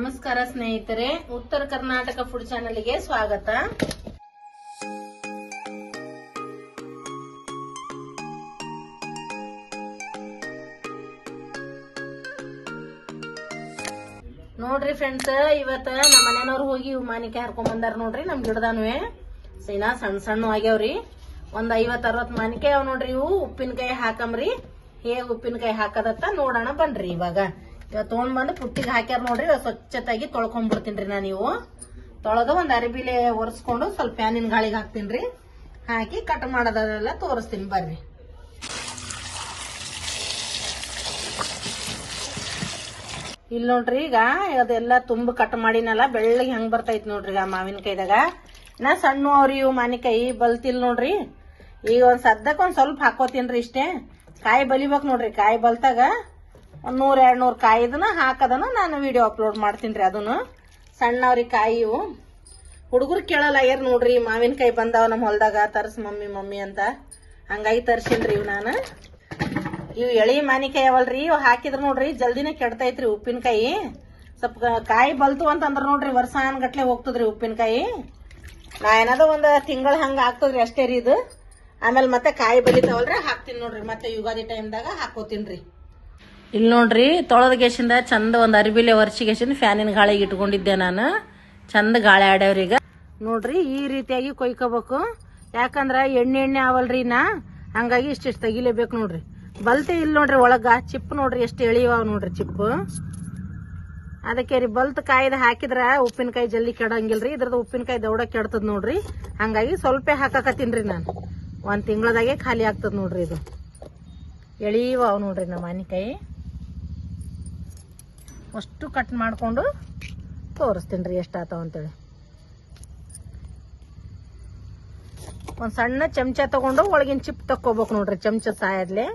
ನಮಸ್ಕಾರ ಸ್ನೇಹಿತರೆ, ಉತ್ತರ ಕರ್ನಾಟಕ ಫುಡ್ ಚಾನೆಲ್ಗೆ ಸ್ವಾಗತ. ನೋಡ್ರಿ ಫ್ರೆಂಡ್ಸ್, ಇವತ್ತ ನಮ್ಮ ಮನೆಯವ್ರು ಹೋಗಿ ಮಾನಿಕಾಯಿ ಹರ್ಕೊಂಡ್ ಬಂದಾರ ನೋಡ್ರಿ. ನಮ್ ಗಿಡದಾನುವೆ ಸೈನಾ ಸಣ್ಣ ಸಣ್ಣ ಆಗ್ಯಾವ್ರಿ. ಒಂದ್ 50-60 ಮಾನಿಕಾಯಿ ಅವ್ ನೋಡ್ರಿ. ಇವು ಉಪ್ಪಿನಕಾಯಿ ಹಾಕಮ್ರಿ. ಹೇಗ್ ಉಪ್ಪಿನಕಾಯಿ ಹಾಕದತ್ತ ನೋಡೋಣ ಬನ್ರಿ. ಇವಾಗ ತಗೊಂಡ್ ಬಂದು ಪುಟ್ಟಿಗೆ ಹಾಕ್ಯಾರ ನೋಡ್ರಿ. ಸ್ವಚ್ಛತಾಗಿ ತೊಳ್ಕೊಂಡ್ಬಿಡ್ತೀನ್ರಿ ನಾನು. ಇವು ತೊಳೆದು ಒಂದ್ ಅರಿಬಿಲೆ ಒರೆಸ್ಕೊಂಡು ಸ್ವಲ್ಪ ಫ್ಯಾನಿನ ಗಾಳಿಗೆ ಹಾಕ್ತೀನ್ರಿ. ಹಾಕಿ ಕಟ್ ಮಾಡೋದೆಲ್ಲ ತೋರಿಸ್ತೀನಿ ಬರ್ರಿ. ಇಲ್ಲಿ ನೋಡ್ರಿ, ಈಗ ಅದೆಲ್ಲ ತುಂಬ ಕಟ್ ಮಾಡಿನಲ್ಲ, ಬೆಳ್ಳಗೆ ಹೆಂಗ್ ಬರ್ತೈತಿ ನೋಡ್ರಿ ಆ ಮಾವಿನಕಾಯಿದಾಗ. ನಾ ಸಣ್ಣ ಅವ್ರಿ ಇವು ಮಾವಿನಕಾಯಿ ಬಲ್ತಿಲ್ ನೋಡ್ರಿ. ಈಗ ಒಂದ್ ಸದ್ದಕ್ ಒಂದ್ ಸ್ವಲ್ಪ ಹಾಕೋತೀನ್ರಿ ಇಷ್ಟೇ. ಕಾಯಿ ಬಲಿಬೇಕ್ ನೋಡ್ರಿ. ಕಾಯಿ ಬಲ್ತಾಗ 100-200 ಕಾಯಿ ಇದನ್ನ ಹಾಕದನ್ನ ನಾನು ವಿಡಿಯೋ ಅಪ್ಲೋಡ್ ಮಾಡ್ತೀನ್ರಿ. ಅದನ್ನು ಸಣ್ಣವ್ರಿ ಕಾಯಿ ಇವು. ಹುಡುಗರು ಕೇಳಲ್ಲ ಆಗ್ಯಾರ ನೋಡ್ರಿ, ಮಾವಿನಕಾಯಿ ಬಂದಾವ ನಮ್ಮ ಹೊಲ್ದಾಗ ತರ್ಸ್ ಮಮ್ಮಿ ಅಂತ. ಹಂಗಾಗಿ ತರ್ಸಿನ್ರಿ ಇವ್ ನಾನು. ಇವು ಎಳಿ ಮಾವಿನಕಾಯಿ ಅವಲ್ರಿ, ಇವ್ ಹಾಕಿದ್ರ ನೋಡ್ರಿ ಜಲ್ದಿನೇ ಕೆಡ್ತೈತ್ರಿ ಉಪ್ಪಿನಕಾಯಿ. ಸ್ವಲ್ಪ ಕಾಯಿ ಬಲ್ತು ಅಂತಂದ್ರ ನೋಡ್ರಿ ವರ್ಷಾನ್ಗಟ್ಲೆ ಹೋಗ್ತದ್ರಿ ಉಪ್ಪಿನಕಾಯಿ. ನಾ ಏನಾದ ಒಂದ್ ತಿಂಗಳ ಹಂಗ ಆಗ್ತದ್ರಿ ಅಷ್ಟೇ ರೀ ಇದು. ಆಮೇಲೆ ಮತ್ತೆ ಕಾಯಿ ಬಲಿತಾವಲ್ರಿ ಹಾಕ್ತೀನಿ ನೋಡ್ರಿ. ಮತ್ತೆ ಯುಗಾದಿ ಟೈಮ್ದಾಗ ಹಾಕೋತೀನ್ರಿ. ಇಲ್ಲಿ ನೋಡ್ರಿ, ತೊಳೆದ ಗೆಸಿಂದ ಚಂದ ಒಂದ್ ಅರಿಬಿಲೆ ವರ್ಷಿಗೆಸಿಂದ ಫ್ಯಾನಿನ ಗಾಳಿಗೆ ಇಟ್ಕೊಂಡಿದ್ದೆ ನಾನು. ಚಂದ ಗಾಳಿ ಆಡ್ಯಾವ್ರೀಗ ನೋಡ್ರಿ. ಈ ರೀತಿಯಾಗಿ ಕೊಯ್ಕೋಬೇಕು. ಯಾಕಂದ್ರ ಎಣ್ಣೆ ಅವಲ್ರಿ ಹಂಗಾಗಿ ಇಷ್ಟಿಷ್ಟು ತೆಗಿಲೇಬೇಕು ನೋಡ್ರಿ. ಬಲ್ತೆ ಇಲ್ಲಿ ನೋಡ್ರಿ, ಒಳಗ ಚಿಪ್ಪು ನೋಡ್ರಿ ಎಷ್ಟು ಎಳಿಯವ ನೋಡ್ರಿ ಚಿಪ್ಪು. ಅದಕ್ಕೆ ರೀ ಬಲ್ತ್ ಕಾಯ್ದು ಹಾಕಿದ್ರ ಉಪ್ಪಿನಕಾಯಿ ಜಲ್ದಿ ಕೆಡಂಗಿಲ್ರಿ. ಇದ್ರದ್ದು ಉಪ್ಪಿನಕಾಯಿ ದೌಡ ಕೆಡ್ತದ ನೋಡ್ರಿ. ಹಂಗಾಗಿ ಸ್ವಲ್ಪ ಹಾಕಕತ್ತೀನ್ರಿ ನಾನು. 1 ತಿಂಗಳದಾಗೆ ಖಾಲಿ ಆಗ್ತದ ನೋಡ್ರಿ. ಇದು ಎಳಿಯವ ನೋಡ್ರಿ ನಮ್ಮ ಮಾವಿನಕಾಯಿ. ಅಷ್ಟು ಕಟ್ ಮಾಡ್ಕೊಂಡು ತೋರಿಸ್ತೀನಿ ಎಷ್ಟಾತಾವ ಅಂತೇಳಿ. ಒಂದ್ ಸಣ್ಣ ಚಮಚ ತಗೊಂಡು ಒಳಗಿನ ಚಿಪ್ ತಕ್ಕೋಬೇಕು ನೋಡ್ರಿ, ಚಮಚ ಸಾಯದ್ಲೆ.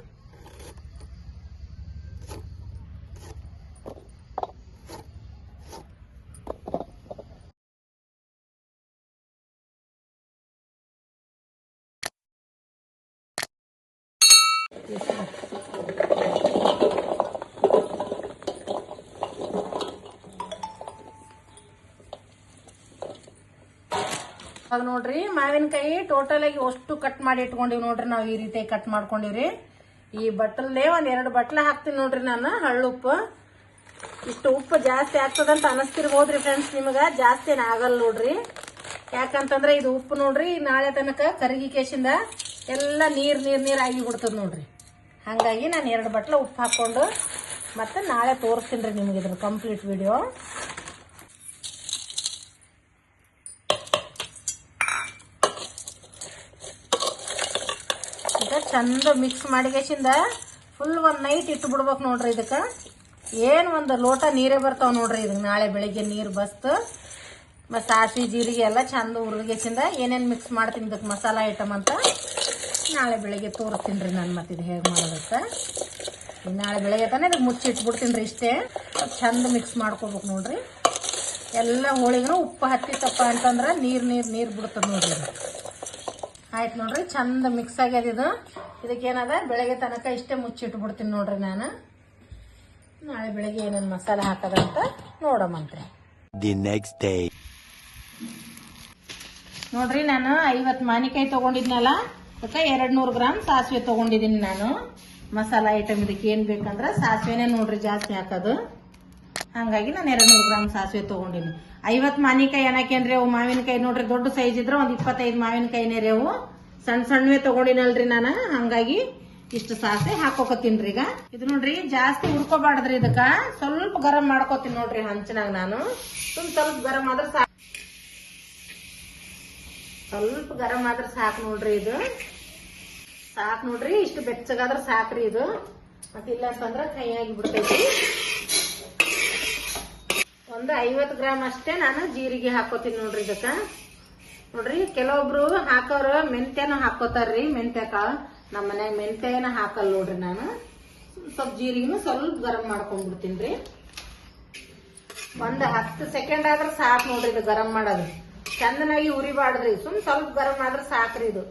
ಇವಾಗ ನೋಡ್ರಿ ಮಾವಿನಕಾಯಿ ಟೋಟಲ್ ಆಗಿ ಅಷ್ಟು ಕಟ್ ಮಾಡಿ ಇಟ್ಕೊಂಡಿವ್ ನೋಡ್ರಿ. ನಾವ್ ಈ ರೀತಿ ಕಟ್ ಮಾಡ್ಕೊಂಡಿವ್ರಿ. ಈ ಬಟ್ಟಲೇ 1-2 ಬಟ್ಲ ಹಾಕ್ತೀನಿ ನೋಡ್ರಿ ನಾನು ಹಳ್ಳುಪ್ಪು. ಇಷ್ಟು ಉಪ್ಪು ಜಾಸ್ತಿ ಆಗ್ತದಂತ ಅನಸ್ತಿರ್ಬೋದ್ರಿ ಫ್ರೆಂಡ್ಸ್ ನಿಮಗ. ಜಾಸ್ತಿ ಏನ್ ಆಗಲ್ಲ ನೋಡ್ರಿ. ಯಾಕಂತಂದ್ರೆ ಇದು ಉಪ್ಪು ನೋಡ್ರಿ ನಾಳೆ ತನಕ ಕರಗಿ ಕೇಸಿಂದ ಎಲ್ಲ ನೀರ್ ಆಗಿ ಬಿಡ್ತದ ನೋಡ್ರಿ. ಹಂಗಾಗಿ ನಾನು 2 ಬಟ್ಲ ಉಪ್ಪು ಹಾಕೊಂಡು ಮತ್ತೆ ನಾಳೆ ತೋರಿಸ್ತೀನಿ ನಿಮ್ಗೆ ಇದ್ರ ಕಂಪ್ಲೀಟ್ ವಿಡಿಯೋ. ಚಂದ ಮಿಕ್ಸ್ ಮಾಡಿಗೆಸಿಂದ ಫುಲ್ ಒಂದ್ ನೈಟ್ ಇಟ್ಟು ಬಿಡ್ಬೇಕು ನೋಡ್ರಿ. ಇದಕ್ಕ ಏನ್ ಒಂದು ಲೋಟ ನೀರೇ ಬರ್ತಾವ ನೋಡ್ರಿ. ಇದಕ್ಕೆ ನಾಳೆ ಬೆಳಿಗ್ಗೆ ನೀರು ಬಸ್ತು ಮತ್ತೆ ಸಾಸಿವೆ ಜೀರಿಗೆ ಎಲ್ಲ ಚಂದ ಹುರಿಗೆಸಿಂದ ಏನೇನ್ ಮಿಕ್ಸ್ ಮಾಡ್ತೀನಿ ಇದಕ್ಕೆ ಮಸಾಲಾ ಐಟಮ್ ಅಂತ ನಾಳೆ ಬೆಳಿಗ್ಗೆ ತೋರಿಸ್ತೀನಿ ನಾನು. ಮತ್ತೆ ಇದು ಹೇಗೆ ಮಾಡೋದಕ್ಕ ನಾಳೆ ಬೆಳಗ್ಗೆ ತಾನೇ ಇದಕ್ಕೆ ಮುಚ್ಚಿ ಇಟ್ಬಿಡ್ತೀನಿ ಇಷ್ಟೇ. ಚಂದ ಮಿಕ್ಸ್ ಮಾಡ್ಕೋಬೇಕು ನೋಡ್ರಿ. ಎಲ್ಲ ಹೋಳಿಗೂ ಉಪ್ಪು ಹತ್ತಿತ್ತಪ್ಪ ಅಂತಂದ್ರೆ ನೀರ್ ಬಿಡ್ತದ ನೋಡ್ರಿ. ಆಯ್ತು ನೋಡ್ರಿ, ಚಂದ ಮಿಕ್ಸ್ ಆಗ್ಯದ ಇದು. ಇದಕ್ಕೇನದ ಬೆಳಗ್ಗೆ ತನಕ ಇಷ್ಟೇ ಮುಚ್ಚಿಟ್ಬಿಡ್ತೀನಿ ನೋಡ್ರಿ ನಾನು. ನಾಳೆ ಬೆಳಗ್ಗೆ ಏನೇನು ಮಸಾಲೆ ಹಾಕದಂತ ನೋಡಮಂತ್ರಿ. ದಿ ನೆಕ್ಸ್ಟ್ ಡೇ ನೋಡ್ರಿ, ನಾನು 50 ಮಾವಿನಕಾಯಿ ತಗೊಂಡಿದ್ನಲ್ಲ, ಅದಕ್ಕೆ 200 ಗ್ರಾಮ್ ಸಾಸಿವೆ ತಗೊಂಡಿದ್ದೀನಿ ನಾನು. ಮಸಾಲಾ ಐಟಮ್ ಇದಕ್ಕೆ ಏನ್ ಬೇಕಂದ್ರೆ ಸಾಸಿವೆನೇ ನೋಡ್ರಿ ಜಾಸ್ತಿ ಹಾಕೋದು. ಹಂಗಾಗಿ ನಾನು 200 ಗ್ರಾಮ್ ಸಾಸಿವೆ ತಗೊಂಡಿನಿ. 50 ಮಾವಿನಕಾಯಿ ಏನಕೇನ್ರಿ, ಅವು ಮಾವಿನಕಾಯಿ ನೋಡ್ರಿ ದೊಡ್ಡ ಸೈಜ್ ಇದ್ರೆ ಒಂದ್ 25 ಮಾವಿನಕಾಯಿನೇ ರೀ ಅವು. ಸಣ್ಣವೇ ತಗೊಂಡಿನಲ್ರಿ ನಾನು. ಹಂಗಾಗಿ ಇಷ್ಟು ಸಾಸಿವೆ ಹಾಕೋಕತ್ತೀನ್ರಿ. ಈಗ ಇದು ನೋಡ್ರಿ ಜಾಸ್ತಿ ಹುರ್ಕೋಬಾರ್ದ್ರಿ. ಇದಕ್ಕ ಸ್ವಲ್ಪ ಗರಂ ಮಾಡ್ಕೋತೀನಿ ನೋಡ್ರಿ ಹಂಚಿನಾಗ ನಾನು. ಸ್ವಲ್ಪ ಗರಂ ಆದ್ರೆ ಸಾಕು. ಸ್ವಲ್ಪ ಗರಂ ಆದ್ರೆ ಸಾಕು ನೋಡ್ರಿ. ಇದು ಸಾಕು ನೋಡ್ರಿ. ಇಷ್ಟು ಬೆಚ್ಚಗಾದ್ರೆ ಸಾಕ್ರಿ ಇದು. ಮತ್ತೆ ಇಲ್ಲ ಅಂತಂದ್ರೆ ಕೈಯಾಗಿ ಬಿಡ್ತೈತಿ. ಒಂದು 50 ಗ್ರಾಮ್ ಅಷ್ಟೇ ನಾನು ಜೀರಿಗೆ ಹಾಕೋತೀನಿ ನೋಡ್ರಿ ಇದಕ್ಕ. ನೋಡ್ರಿ ಕೆಲವೊಬ್ರು ಹಾಕೋರು ಮೆಂತ್ಯನೂ ಹಾಕೋತಾರ್ರಿ. ಮೆಂತ್ಯ ಕಾಳು ನಮ್ಮ ಮನ್ಯಾಗ ಮೆಂತ್ಯನ ಹಾಕಲ್ ನೋಡ್ರಿ ನಾನು. ಸ್ವಲ್ಪ ಜೀರಿಗೆನು ಸ್ವಲ್ಪ ಗರಂ ಮಾಡ್ಕೊಂಡ್ಬಿಡ್ತೀನಿ. ಒಂದು 10 ಸೆಕೆಂಡ್ ಆದ್ರೆ ಸಾಕು ನೋಡ್ರಿ ಇದು ಗರಂ ಮಾಡೋದು. ಚಂದನಾಗಿ ಉರಿಬಾರ್ದ್ರಿ, ಸ್ವಲ್ಪ ಗರಂ ಆದ್ರೆ ಸಾಕ್ರಿ ಇದು.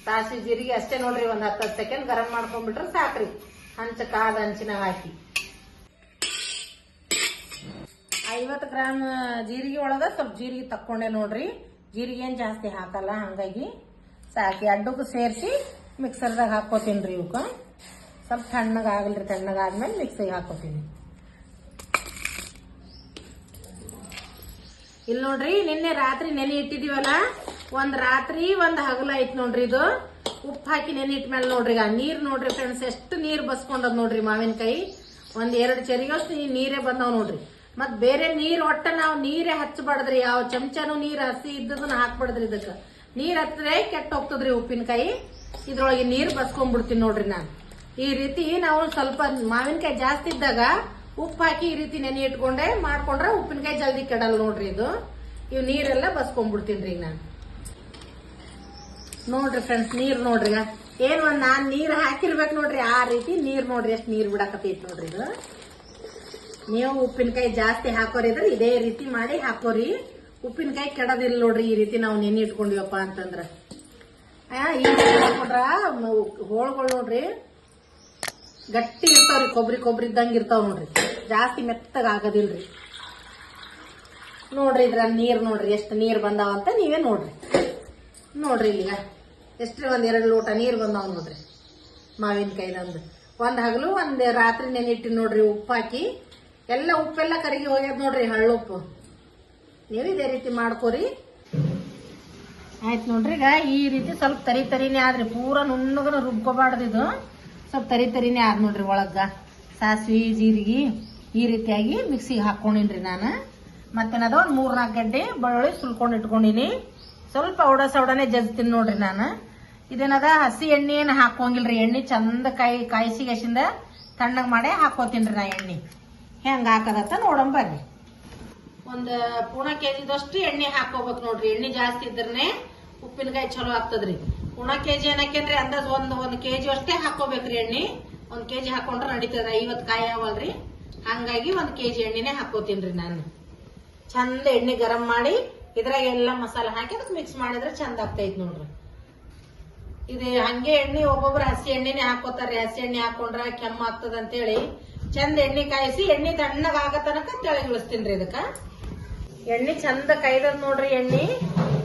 ಸಾಸಿವೆ ಜೀರಿಗೆ ಅಷ್ಟೇ ನೋಡ್ರಿ. ಒಂದ್ 10 ಸೆಕೆಂಡ್ ಗರಂ ಮಾಡ್ಕೊಂಡ್ಬಿಟ್ರೆ ಸಾಕ್ರಿ. ಹಂಚಿನಾಗ ಹಾಕಿ 50 ಗ್ರಾಮ್ ಜೀರಿಗೆ ಒಳಗ ಸ್ವಲ್ಪ ಜೀರಿಗೆ ತಕ್ಕೊಂಡೆ ನೋಡ್ರಿ. ಜೀರಿಗೆ ಏನ್ ಜಾಸ್ತಿ ಹಾಕಲ್ಲ, ಹಂಗಾಗಿ ಸಾಕಿ ಅಡ್ಡಕ್ಕೂ ಸೇರಿಸಿ ಮಿಕ್ಸರ್ದಾಗ ಹಾಕೋತೀನಿ ಇವಕ್ಕ. ಸ್ವಲ್ಪ ತಣ್ಣಗಾಗಲ್ರಿ, ತಣ್ಣಗಾದ್ಮೇಲೆ ಮಿಕ್ಸಿಗೆ ಹಾಕೋತೀನಿ. ಇಲ್ಲಿ ನೋಡ್ರಿ, ನಿನ್ನೆ ರಾತ್ರಿ ನೆನೆ ಇಟ್ಟಿದೀವಲ್ಲ, ಒಂದ್ ರಾತ್ರಿ ಒಂದ್ ಹಗಲ ಐತ್ ನೋಡ್ರಿ. ಇದು ಉಪ್ಪು ಹಾಕಿ ನೆನೆ ಇಟ್ಮೇಲೆ ನೋಡ್ರಿ ಈಗ ನೀರ್ ನೋಡ್ರಿ ಫ್ರೆಂಡ್ಸ್, ಎಷ್ಟು ನೀರ್ ಬಸ್ಕೊಂಡದ್ ನೋಡ್ರಿ. ಮಾವಿನಕಾಯಿ ಒಂದ್ 2 ಚರಿಗಷ್ಟು ನೀರೇ ಬಂದಾವ್ ನೋಡ್ರಿ. ಮತ್ ಬೇರೆ ನೀರ್ ಒಟ್ಟ ನಾವು ನೀರೇ ಹಚ್ಚಬಾರ್ದ್ರಿ, ಯಾವ ಚಮಚನೂ ನೀರ್ ಹಸಿ ಇದ್ದದನ್ನ ಹಾಕ್ಬಾರ್ದ್ರಿ. ಇದಕ್ಕ ನೀರ್ ಹತ್ತಿದ್ರೆ ಕೆಟ್ಟ ಹೋಗ್ತದ್ರಿ ಉಪ್ಪಿನಕಾಯಿ. ಇದ್ರೊಳಗೆ ನೀರ್ ಬಸ್ಕೊಂಡ್ಬಿಡ್ತೀನಿ ನೋಡ್ರಿ ನಾನು. ಈ ರೀತಿ ನಾವು ಸ್ವಲ್ಪ ಮಾವಿನಕಾಯಿ ಜಾಸ್ತಿ ಇದ್ದಾಗ ಉಪ್ಪು ಹಾಕಿ ಈ ರೀತಿ ನೆನೆ ಇಟ್ಕೊಂಡೆ ಮಾಡ್ಕೊಂಡ್ರೆ ಉಪ್ಪಿನಕಾಯಿ ಜಲ್ದಿ ಕೆಡಲ್ಲ ನೋಡ್ರಿ. ಇವ್ ನೀರೆಲ್ಲ ಬಸ್ಕೊಂಡ್ಬಿಡ್ತೀನಿ ಈಗ ನಾನು. ನೋಡ್ರಿ ಫ್ರೆಂಡ್ಸ್, ನೀರ್ ನೋಡ್ರಿ ಏನ್ ನಾನ್ ನೀರ್ ಹಾಕಿರ್ಬೇಕು ನೋಡ್ರಿ, ಆ ರೀತಿ ನೀರ್ ನೋಡ್ರಿ ಎಷ್ಟು ನೀರ್ ಬಿಡಾಕತೈತಿ ನೋಡ್ರಿ. ಇದು ನೀವು ಉಪ್ಪಿನಕಾಯಿ ಜಾಸ್ತಿ ಹಾಕೋರಿದ್ರೆ ಇದೇ ರೀತಿ ಮಾಡಿ ಹಾಕೋರಿ, ಉಪ್ಪಿನಕಾಯಿ ಕೆಡದಿಲ್ಲ ನೋಡ್ರಿ. ಈ ರೀತಿ ನಾವು ನೆನೆ ಇಟ್ಕೊಂಡಿವಪ್ಪ ಅಂತಂದ್ರ ಈ ರೀತಿ ಹಾಕೊಂಡ್ರ ಹೋಳ್ಗಳು ನೋಡ್ರಿ ಗಟ್ಟಿ ಇರ್ತಾವ್ರಿ, ಕೊಬ್ಬರಿ ಇದ್ದಂಗ ಇರ್ತಾವ್ ನೋಡ್ರಿ, ಜಾಸ್ತಿ ಮೆತ್ತಗ ಆಗೋದಿಲ್ರಿ. ನೋಡ್ರಿ ಇದ್ರ ನೀರ್ ನೋಡ್ರಿ ಎಷ್ಟು ನೀರ್ ಬಂದಾವಂತ ನೀವೇ ನೋಡ್ರಿ. ನೋಡ್ರಿ ಈಗ ಎಷ್ಟ್ರಿ 1-2 ಲೋಟ ನೀರ್ ಬಂದಾವ್ ನೋಡ್ರಿ ಮಾವಿನಕಾಯಿದಂದು. ಒಂದ್ ಹಗಲು ಒಂದ್ ರಾತ್ರಿ ನೆನಿಟ್ಟಿ ನೋಡ್ರಿ ಉಪ್ಪು ಹಾಕಿ. ಎಲ್ಲ ಉಪ್ಪೆಲ್ಲ ಕರಗಿ ಹೋಗ್ಯದ ನೋಡ್ರಿ, ಹಳ್ಳುಪ್ಪು. ನೀವು ಇದೇ ರೀತಿ ಮಾಡ್ಕೋರಿ. ಆಯ್ತು ನೋಡ್ರಿ, ಈಗ ಈ ರೀತಿ ಸ್ವಲ್ಪ ತರಿನೇ ಆದ್ರಿ, ಪೂರ ನುಣ್ಣಗನ ರುಬ್ಕೋಬಾರ್ದಿದು. ಸ್ವಲ್ಪ ತರಿನೇ ಆದ್ ನೋಡ್ರಿ. ಒಳಗ ಸಾಸ್ವಿ ಜೀರಿಗೆ ಈ ರೀತಿಯಾಗಿ ಮಿಕ್ಸಿಗೆ ಹಾಕೊಂಡಿನ್ರಿ ನಾನು. ಮತ್ತೇನದ ಒಂದ್ 3-4 ಗಡ್ಡೆ ಬೆಳ್ಳುಳ್ಳಿ ಸುಲ್ಕೊಂಡ್ ಇಟ್ಕೊಂಡಿನಿ. ಸ್ವಲ್ಪ ಸೌಡನೆ ಜಜ್ತೀನಿ ನೋಡ್ರಿ ನಾನು. ಇದೇನದ ಹಸಿ ಎಣ್ಣೆ ಏನ್ ಹಾಕೋಂಗಿಲ್ರಿ, ಎಣ್ಣೆ ಚಂದ ಕಾಯಿಸಿಗೆಸಿಂದ ತಣ್ಣಗ್ ಮಾಡೇ ಹಾಕೋತೀನ್ರಿ ನಾ ಎಣ್ಣೆ. ಹೆಂಗ ಹಾಕದತ್ತ ನೋಡಂಬರ್ರಿ. ಒಂದ್ 1 kg ಎಣ್ಣೆ ಹಾಕೋಬೇಕು ನೋಡ್ರಿ. ಎಣ್ಣೆ ಜಾಸ್ತಿ ಇದ್ರನೆ ಉಪ್ಪಿನಕಾಯಿ ಚಲೋ ಆಗ್ತದ್ರಿ. 1 kg ಏನಕ್ಕೇನ್ರಿ ಅಂದಾಜ್ ಒಂದ್ kg ಅಷ್ಟೇ ಹಾಕೋಬೇಕ್ರಿ ಎಣ್ಣೆ. 1 kg ಹಾಕೊಂಡ್ರೆ ನಡೀತದ, 50 ಕಾಯಿ ಅವಲ್ರಿ, ಹಂಗಾಗಿ 1 kg ಎಣ್ಣೆನೆ ಹಾಕೋತೀನ್ರಿ ನಾನು. ಚಂದ ಎಣ್ಣೆ ಗರಂ ಮಾಡಿ ಇದ್ರಾಗ ಎಲ್ಲ ಮಸಾಲೆ ಹಾಕಿ ಅದಕ್ಕೆ ಮಿಕ್ಸ್ ಮಾಡಿದ್ರೆ ಚಂದ ಆಗ್ತೈತಿ ನೋಡ್ರಿ. ಇದು ಹಂಗೆ ಎಣ್ಣೆ ಒಬ್ಬೊಬ್ರು ಹಸಿ ಎಣ್ಣೆನೆ ಹಾಕೋತಾರ್ರಿ. ಹಸಿ ಎಣ್ಣೆ ಹಾಕೊಂಡ್ರ ಕೆಮ್ಮ ಆಗ್ತದ ಅಂತೇಳಿ ಚಂದ ಎಣ್ಣೆ ಕಾಯಿಸಿ ಎಣ್ಣೆ ತಣ್ಣಗ ಆಗ ತನಕ ತೆಳಗಿಳಿಸ್ತೀನ್ರಿ. ಇದಕ್ಕ ಎಣ್ಣೆ ಚಂದ ಕಾಯ್ದದ್ ನೋಡ್ರಿ.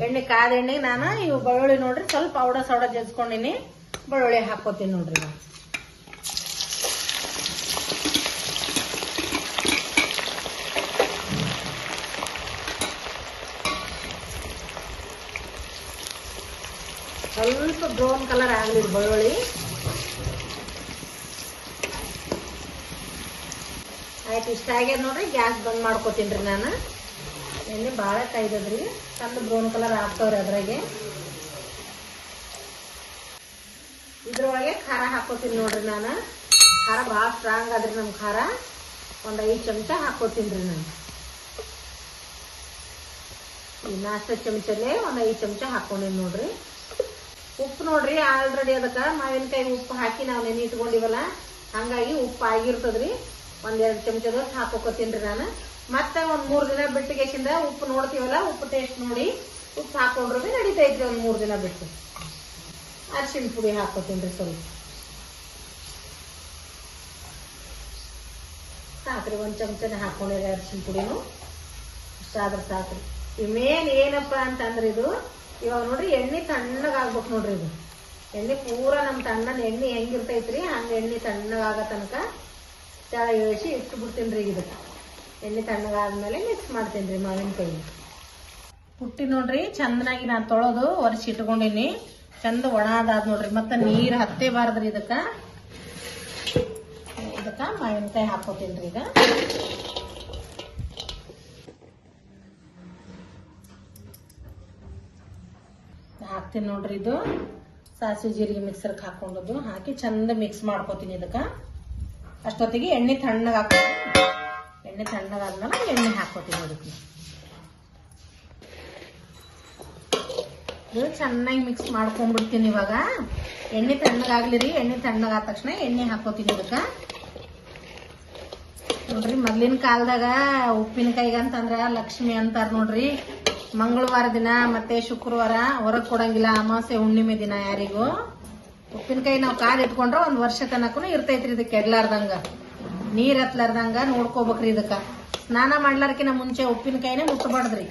ಎಣ್ಣೆ ಕಾದ ಎಣ್ಣೆಗೆ ನಾನು ಇವು ಬೆಳ್ಳುಳ್ಳಿ ನೋಡ್ರಿ ಸ್ವಲ್ಪ ಸೌಡ ಜಜ್ಕೊಂಡಿನಿ, ಬೆಳ್ಳುಳ್ಳಿ ಹಾಕೋತೀನಿ ನೋಡ್ರಿ. ನಾನು ಸ್ವಲ್ಪ ಬ್ರೌನ್ ಕಲರ್ ಆಗ್ಲಿ ಬೆಳ್ಳುಳ್ಳಿ. ಆಯ್ತು, ಇಷ್ಟ ಆಗ್ಯದ ನೋಡ್ರಿ. ಗ್ಯಾಸ್ ಬಂದ್ ಮಾಡ್ಕೋತೀನ್ರಿ ನಾನು. ಎಣ್ಣೆ ಬಾಳ ಕಾಯ್ದದ್ರಿ, ಚಂದ ಬ್ರೌನ್ ಕಲರ್ ಆಗ್ತಾವ್ರಿ. ಅದ್ರಾಗೆ ಇದ್ರೊಳಗೆ ಖಾರ ಹಾಕೋತೀನಿ ನೋಡ್ರಿ ನಾನು. ಖಾರ ಬಾಳ ಸ್ಟ್ರಾಂಗ್ ಆದ್ರಿ ನಮ್ ಖಾರ. ಒಂದ್ 5 ಚಮಚ ಹಾಕೋತೀನ್ರಿ ನಾನು. ಈ ನಾಷ್ಟ ಚಮಚಲ್ಲೇ ಒಂದ್ 5 ಚಮಚ ಹಾಕೊಂಡಿನಿ ನೋಡ್ರಿ. ಉಪ್ಪು ನೋಡ್ರಿ ಆಲ್ರೆಡಿ ಅದಕ್ಕ ಮಾವಿನಕಾಯಿ ಉಪ್ಪು ಹಾಕಿ ನಾವು ನೆನೆ ಇಟ್ಕೊಂಡಿವಲ್ಲ, ಹಂಗಾಗಿ ಉಪ್ಪು ಆಗಿರ್ತದ್ರಿ. 1-2 ಚಮಚದಷ್ಟು ಹಾಕೋತೀನ್ರಿ ನಾನು. ಮತ್ತೆ ಒಂದ್ 3 ದಿನ ಬಿಟ್ಟಿಗೆಸಿಂದ ಉಪ್ಪು ನೋಡ್ತೀವಲ್ಲ, ಉಪ್ಪು ಟೇಸ್ಟ್ ನೋಡಿ ಉಪ್ಪು ಹಾಕೊಂಡ್ರು ಬಿ ನಡೀತೈತ್ರಿ. ಒಂದ್ 3 ದಿನ ಬಿಟ್ಟು ಅರಿಶಿಣ ಪುಡಿ ಹಾಕೋತೀನ್ರಿ ಸ್ವಲ್ಪ. ಸಾಕ್ರಿ, 1 ಚಮಚನ ಹಾಕೊಂಡಿರಿ ಅರಿಶಿಣ ಪುಡಿನು. ಇಷ್ಟಾದ್ರೆ ಸಾಕ್ರಿ. ಈ ಮೇನ್ ಏನಪ್ಪಾ ಅಂತಂದ್ರೆ ಇದು ಇವಾಗ ನೋಡ್ರಿ ಎಣ್ಣೆ ತಣ್ಣಗ ಆಗ್ಬೇಕು ನೋಡ್ರಿ. ಇದು ಎಣ್ಣೆ ಪೂರ ನಮ್ ತಣ್ಣನ ಎಣ್ಣೆ ಹೆಂಗಿರ್ತೈತ್ರಿ ಹಂಗ ಎಣ್ಣೆ ತಣ್ಣಗಾಗ ತನಕ ತೆಳ ಇಳಿಸಿ ಇಟ್ಟು ಬಿಡ್ತೀನ್ರಿ. ಇದಕ್ಕೆ ಎಣ್ಣೆ ತಣ್ಣಗಾದ್ಮೇಲೆ ಮಿಕ್ಸ್ ಮಾಡ್ತೇನ್ರಿ ಮಾವಿನಕಾಯಿ. ಪುಟ್ಟಿ ನೋಡ್ರಿ ಚಂದನಾಗಿ ನಾನು ತೊಳೆದು ಒರೆಸಿ ಇಟ್ಕೊಂಡಿನಿ. ಚಂದ ಒಣಾದಾದ್ ನೋಡ್ರಿ. ಮತ್ತೆ ನೀರ್ ಹತ್ತೇಬಾರ್ದ್ರಿ. ಇದಕ್ಕ ಮಾವಿನಕಾಯಿ ಹಾಕೋತೀನ್ರಿ. ಈಗ ಹಾಕ್ತೀನಿ ನೋಡ್ರಿ. ಇದು ಸಾಸಿವೆ ಜೀರಿಗೆ ಮಿಕ್ಸರ್ಗೆ ಹಾಕೊಂಡದ್ದು ಹಾಕಿ ಚಂದ ಮಿಕ್ಸ್ ಮಾಡ್ಕೋತೀನಿ. ಇದಕ್ಕ ಅಷ್ಟೊತ್ತಿಗೆ ಎಣ್ಣೆ ತಣ್ಣಗ ಹಾಕೋತೀನಿ. ಎಣ್ಣೆ ತಣ್ಣಗಾದ್ಮೇಲೆ ಎಣ್ಣೆ ಹಾಕೋತೀನಿ. ಅದಕ್ಕೆ ಇದು ಚೆನ್ನಾಗಿ ಮಿಕ್ಸ್ ಮಾಡ್ಕೊಂಡ್ಬಿಡ್ತೀನಿ. ಇವಾಗ ಎಣ್ಣೆ ತಣ್ಣಗಾಗ್ಲಿರಿ. ಎಣ್ಣೆ ತಣ್ಣಗಾದ ತಕ್ಷಣ ಎಣ್ಣೆ ಹಾಕೋತೀನಿ. ಇದಕ್ಕ ನೋಡ್ರಿ, ಮೊದ್ಲಿನ ಕಾಲದಾಗ ಉಪ್ಪಿನಕಾಯಿಗಂತಂದ್ರ ಲಕ್ಷ್ಮಿ ಅಂತಾರ ನೋಡ್ರಿ. ಮಂಗಳವಾರ ದಿನ ಮತ್ತೆ ಶುಕ್ರವಾರ ಹೊರಗ್ ಕೊಡಂಗಿಲ್ಲ, ಅಮಾವಾಸ್ಯೆ ಹುಣ್ಣಿಮೆ ದಿನ ಯಾರಿಗೂ ಉಪ್ಪಿನಕಾಯಿ ನಾವು ಕಾದ್ ಇಟ್ಕೊಂಡ್ರೆ 1 ವರ್ಷ ತನಕನು ಇರ್ತೈತ್ರಿ. ಇದಕ್ಕೆ ಕೆಡ್ಲಾರ್ದಂಗ ನೀರ್ ಹತ್ಲಾರ್ದಂಗ ನೋಡ್ಕೋಬೇಕ್ರಿ. ಇದಕ್ಕ ಸ್ನಾನ ಮಾಡ್ಲಾರ್ಕಿನ ಮುಂಚೆ ಉಪ್ಪಿನಕಾಯಿನೇ ಮುಟ್ಟಬಾರ್ದ್ರಿ,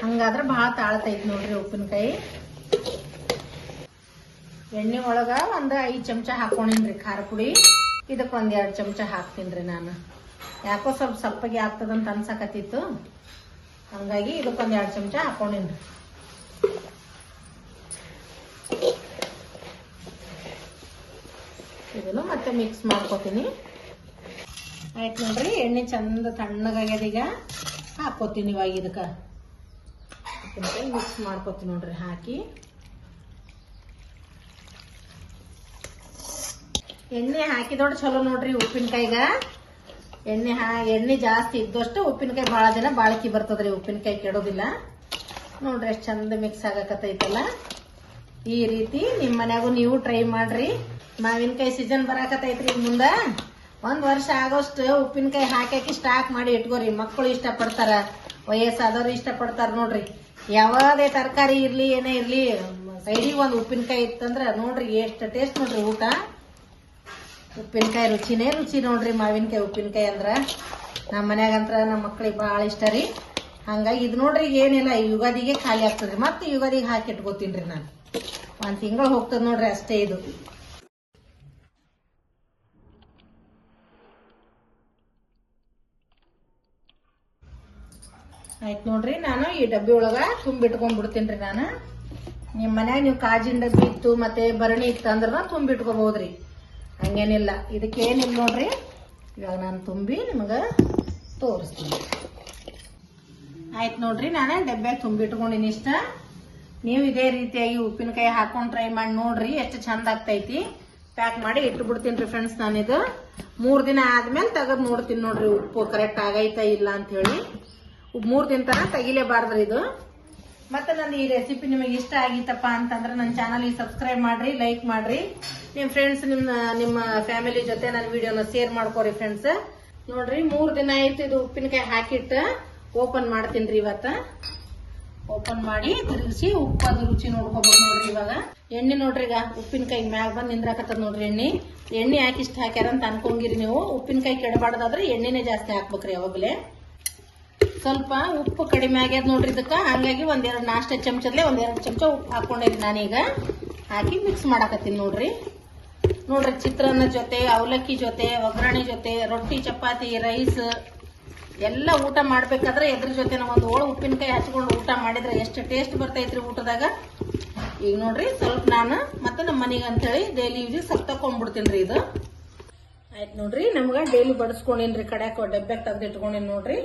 ಹಂಗಾದ್ರೆ ಭಾಳ ತಾಳ್ತೈತಿ ನೋಡ್ರಿ ಉಪ್ಪಿನಕಾಯಿ. ಎಣ್ಣೆ ಒಳಗ ಒಂದ್ 5 ಚಮಚ ಹಾಕೊಂಡಿನ್ರಿ ಖಾರ ಪುಡಿ. ಇದಕ್ಕೆ 1-2 ಚಮಚ ಹಾಕ್ತೀನ್ರಿ ನಾನು. ಯಾಕೋ ಸ್ವಲ್ಪ ಸಪ್ಪಗೆ ಆಗ್ತದಂತ ಅನ್ಸಕತ್ತಿತ್ತು, ಹಂಗಾಗಿ ಇದಕ್ಕೆ 1-2 ಚಮಚ ಹಾಕೊಂಡಿನ್ರಿ. ಇದನ್ನು ಮತ್ತೆ ಮಿಕ್ಸ್ ಮಾಡ್ಕೋತೀನಿ. ಆಯ್ತು ನೋಡ್ರಿ, ಎಣ್ಣೆ ಚಂದ ತಣ್ಣಗಾಗ್ಯದ. ಈಗ ಹಾಕೋತೀನಿ ಇವಾಗ ಇದಕ್ಕೆ ಮಿಕ್ಸ್ ಮಾಡ್ಕೋತೀನಿ ನೋಡ್ರಿ. ಹಾಕಿ ಎಣ್ಣೆ ಹಾಕಿದೊಡ್ ಚಲೋ ನೋಡ್ರಿ ಉಪ್ಪಿನಕಾಯಿಗ. ಎಣ್ಣೆ ಜಾಸ್ತಿ ಇದ್ದಷ್ಟು ಉಪ್ಪಿನಕಾಯಿ ಭಾಳ ದಿನ ಬಾಳಕಿ ಬರ್ತದ್ರಿ, ಉಪ್ಪಿನಕಾಯಿ ಕೆಡೋದಿಲ್ಲ. ನೋಡ್ರಿ ಎಷ್ಟು ಚಂದ ಮಿಕ್ಸ್ ಆಗಕತ್ತೈತಲ್ಲ. ಈ ರೀತಿ ನಿಮ್ಮ ಮನ್ಯಾಗೂ ನೀವು ಟ್ರೈ ಮಾಡ್ರಿ. ಮಾವಿನಕಾಯಿ ಸೀಸನ್ ಬರಾಕತ್ತೈತ್ರಿ ಮುಂದ. 1 ವರ್ಷ ಆಗೋಷ್ಟು ಉಪ್ಪಿನಕಾಯಿ ಹಾಕಿ ಸ್ಟಾಕ್ ಮಾಡಿ ಇಟ್ಕೋರಿ. ಮಕ್ಕಳು ಇಷ್ಟಪಡ್ತಾರ, ವಯಸ್ಸಾದವ್ರು ಇಷ್ಟಪಡ್ತಾರ ನೋಡ್ರಿ. ಯಾವುದೇ ತರಕಾರಿ ಇರ್ಲಿ ಏನೇ ಇರ್ಲಿ ಸೈಡಿಗೆ ಒಂದು ಉಪ್ಪಿನಕಾಯಿ ಇತ್ತಂದ್ರ ನೋಡ್ರಿ ಎಷ್ಟು ಟೇಸ್ಟ್ ನೋಡ್ರಿ ಊಟ. ಉಪ್ಪಿನಕಾಯಿ ರುಚಿನೇ ರುಚಿ ನೋಡ್ರಿ. ಮಾವಿನಕಾಯಿ ಉಪ್ಪಿನಕಾಯಿ ಅಂದ್ರ ನಮ್ಮ ಮನ್ಯಾಗಂತ್ರ ನಮ್ಮ ಮಕ್ಳಿಗೆ ಭಾಳ ಇಷ್ಟ ರೀ. ಹಂಗಾಗಿ ಇದು ನೋಡ್ರಿ ಏನಿಲ್ಲ, ಯುಗಾದಿಗೆ ಖಾಲಿ ಆಗ್ತದ್ರಿ. ಮತ್ತೆ ಯುಗಾದಿಗೆ ಹಾಕಿ ಇಟ್ಕೋತೀನ್ರಿ ನಾನು. 1 ತಿಂಗಳು ಹೋಗ್ತದ ನೋಡ್ರಿ ಅಷ್ಟೇ ಇದು. ಆಯ್ತು ನೋಡ್ರಿ, ನಾನು ಈ ಡಬ್ಬಿ ಒಳಗ ತುಂಬಿಟ್ಕೊಂಡ್ಬಿಡ್ತೀನಿ ನಾನು. ನಿಮ್ಮ ಮನ್ಯಾಗ ನೀವು ಕಾಜಿನ ಡಬ್ಬಿ ಇತ್ತು ಮತ್ತೆ ಭರಣಿ ಇತ್ತು ಅಂದ್ರ ತುಂಬಿಟ್ಕೋಬಹುದ್ರಿ, ಹಂಗೇನಿಲ್ಲ. ಇದಕ್ಕೇನಿಲ್ಲ ನೋಡ್ರಿ. ಇವಾಗ ನಾನು ತುಂಬಿ ನಿಮಗ ತೋರಿಸ್ತೀನಿ. ಆಯ್ತು ನೋಡ್ರಿ, ನಾನು ಡಬ್ಬ್ಯಾಗ ತುಂಬಿಟ್ಕೊಂಡಿನಿ ಇಷ್ಟ. ನೀವು ಇದೇ ರೀತಿಯಾಗಿ ಉಪ್ಪಿನಕಾಯಿ ಹಾಕೊಂಡು ಟ್ರೈ ಮಾಡಿ ನೋಡ್ರಿ, ಎಷ್ಟು ಚಂದ ಆಗ್ತೈತಿ. ಪ್ಯಾಕ್ ಮಾಡಿ ಇಟ್ಟು ಬಿಡ್ತೀನಿ ಫ್ರೆಂಡ್ಸ್. ನಾನಿದು 3 ದಿನ ಆದ್ಮೇಲೆ ತೆಗೆದು ನೋಡ್ತೀನಿ ನೋಡ್ರಿ ಉಪ್ಪು ಕರೆಕ್ಟ್ ಆಗೈತಾ ಇಲ್ಲ ಅಂತ ಹೇಳಿ. 3 ದಿನ ತನಕ ತೆಗಿಲೇಬಾರ್ದ್ರಿ ಇದು. ಮತ್ತೆ ನನ್ನ ಈ ರೆಸಿಪಿ ನಿಮಗೆ ಇಷ್ಟ ಆಗಿತ್ತಪ್ಪ ಅಂತಂದ್ರೆ ನನ್ನ ಚಾನಲ್ಗೆ ಸಬ್ಸ್ಕ್ರೈಬ್ ಮಾಡ್ರಿ, ಲೈಕ್ ಮಾಡ್ರಿ. ನಿಮ್ಮ ಫ್ರೆಂಡ್ಸ್ ನಿಮ್ಮ ಫ್ಯಾಮಿಲಿ ಜೊತೆ ನನ್ನ ವಿಡಿಯೋನ ಶೇರ್ ಮಾಡ್ಕೋರಿ ಫ್ರೆಂಡ್ಸ್. ನೋಡ್ರಿ 3 ದಿನ ಆಯ್ತು ಇದು ಉಪ್ಪಿನಕಾಯಿ ಹಾಕಿಟ್ಟು ಓಪನ್ ಮಾಡ್ತೀನಿ ಇವತ್ತ. ಓಪನ್ ಮಾಡಿ ತಿರುಗಿಸಿ ಉಪ್ಪದು ರುಚಿ ನೋಡ್ಕೋಬೇಕು ನೋಡ್ರಿ. ಇವಾಗ ಎಣ್ಣೆ ನೋಡ್ರಿ, ಈಗ ಉಪ್ಪಿನಕಾಯಿ ಮ್ಯಾಗ ಬಂದು ನಿಂದ್ರಾಕತ್ತದ ನೋಡ್ರಿ. ಎಣ್ಣೆ ಹಾಕಿ ಇಷ್ಟ ಹಾಕ್ಯಾರ ಅಂತ ಅನ್ಕೊಂಗಿರಿ ನೀವು. ಉಪ್ಪಿನಕಾಯಿ ಕೆಡಬಾರ್ದಾದ್ರೆ ಎಣ್ಣೆನೇ ಜಾಸ್ತಿ ಹಾಕ್ಬೇಕ್ರಿ ಯಾವಾಗ್ಲೇ. ಸ್ವಲ್ಪ ಉಪ್ಪು ಕಡಿಮೆ ಆಗ್ಯದ ನೋಡ್ರಿ ಇದಕ್ಕ, ಹಂಗಾಗಿ 1-2 ನಾಷ್ಟ ಚಮಚದಲ್ಲೇ 1-2 ಚಮಚ ಉಪ್ಪು ಹಾಕೊಂಡಿರಿ ನಾನೀಗ. ಹಾಕಿ ಮಿಕ್ಸ್ ಮಾಡಾಕತ್ತೀನಿ ನೋಡ್ರಿ. ಚಿತ್ರಾನ್ನ ಜೊತೆ, ಅವಲಕ್ಕಿ ಜೊತೆ, ಒಗ್ಗರಣೆ ಜೊತೆ, ರೊಟ್ಟಿ, ಚಪಾತಿ, ರೈಸ್ ಎಲ್ಲ ಊಟ ಮಾಡ್ಬೇಕಾದ್ರೆ ಎದ್ರ ಜೊತೆ ಒಂದು ಓಳು ಉಪ್ಪಿನಕಾಯಿ ಹಚ್ಕೊಂಡು ಊಟ ಮಾಡಿದ್ರೆ ಎಷ್ಟು ಟೇಸ್ಟ್ ಬರ್ತೈತ್ರಿ ಊಟದಾಗ. ಈಗ ನೋಡ್ರಿ ಸ್ವಲ್ಪ ನಾನು ಮತ್ತೆ ನಮ್ಮ ಮನೆಗೆ ಅಂತೇಳಿ ಡೈಲಿ ಯೂಸ್ ಸ್ವಲ್ಪ ತಕೊಂಡ್ಬಿಡ್ತೀನಿ ಇದು. ಆಯ್ತು ನೋಡ್ರಿ, ನಮ್ಗೆ ಡೈಲಿ ಬಡಿಸ್ಕೊಂಡಿನ್ರಿ. ಕಡ್ಯಾಕ ಡಬ್ಬೆಗೆ ತೆಗ್ದು ಇಟ್ಕೊಂಡಿನಿ ನೋಡ್ರಿ.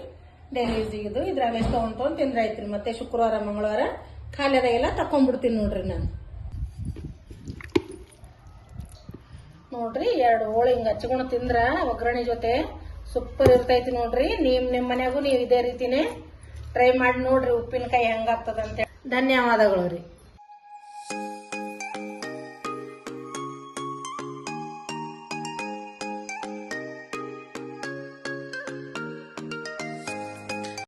ಡೈಲಿ ಯೂಸ್ ಇದು ಇದ್ರಾಗ ಎಷ್ಟು ತೊಗೊಂಡು ತಿಂದ್ರೆ ಆಯ್ತ್ರಿ. ಮತ್ತೆ ಶುಕ್ರವಾರ ಮಂಗಳವಾರ ಖಾಲಿ ಅದಾಗೆಲ್ಲ ತಕೊಂಡ್ಬಿಡ್ತೀನಿ ನೋಡ್ರಿ ನಾನು. ನೋಡ್ರಿ 2 ಹೋಳಿ ಹಿಂಗ ಹಚ್ಕೊಂಡು ತಿಂದ್ರ ಒಗ್ಗರಣೆ ಜೊತೆ ಸೂಪರ್ ಇರ್ತೈತಿ ನೋಡ್ರಿ. ನಿಮ್ಮ ಮನ್ಯಾಗೂ ನೀವು ಇದೇ ರೀತಿನೇ ಟ್ರೈ ಮಾಡಿ ನೋಡ್ರಿ ಉಪ್ಪಿನಕಾಯಿ ಹೆಂಗಾಗ್ತದಂತ. ಧನ್ಯವಾದಗಳು ರೀ.